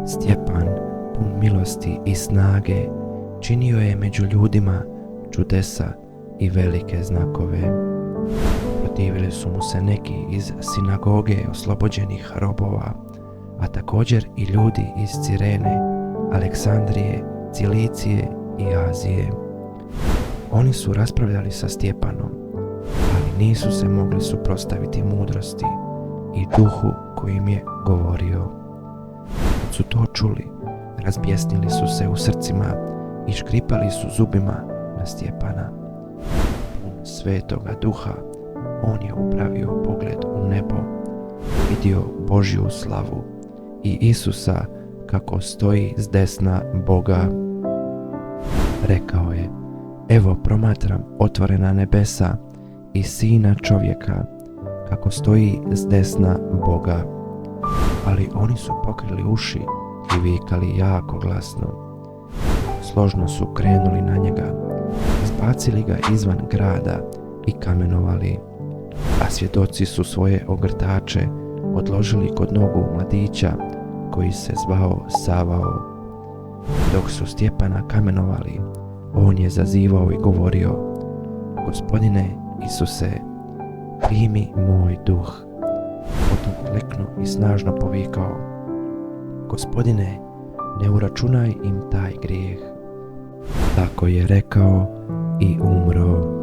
Stjepan, pun milosti i snage, činio je među ljudima čudesa i velike znakove. Protivili su mu se neki iz sinagoge oslobođenih robova, a također i ljudi iz Cirene, Aleksandrije, Cilicije i Azije. Oni su raspravljali sa Stjepanom, ali nisu se mogli suprotstaviti mudrosti i duhu koji im je govorio. Kad su to čuli, razbjesnili su se u srcima i škripali su zubima na Stjepana. Pun Svetoga Duha, on je upravio pogled u nebo, vidio Božju slavu i Isusa kako stoji s desna Boga. Rekao je: evo promatram otvorena nebesa i Sina čovjeka kako stoji s desna Boga. Ali oni su pokrili uši i vikali jako glasno. Složno su krenuli na njega, izbacili ga izvan grada i kamenovali, a svjedoci su svoje ogrtače odložili kod nogu mladića koji se zvao Savao. Dok su Stjepana kamenovali, on je zazivao i govorio: Gospodine Isuse, primi moj duh. Potom kleknuo i snažno povikao: Gospodine, ne uračunaj im taj grijeh. Tako je rekao i umro.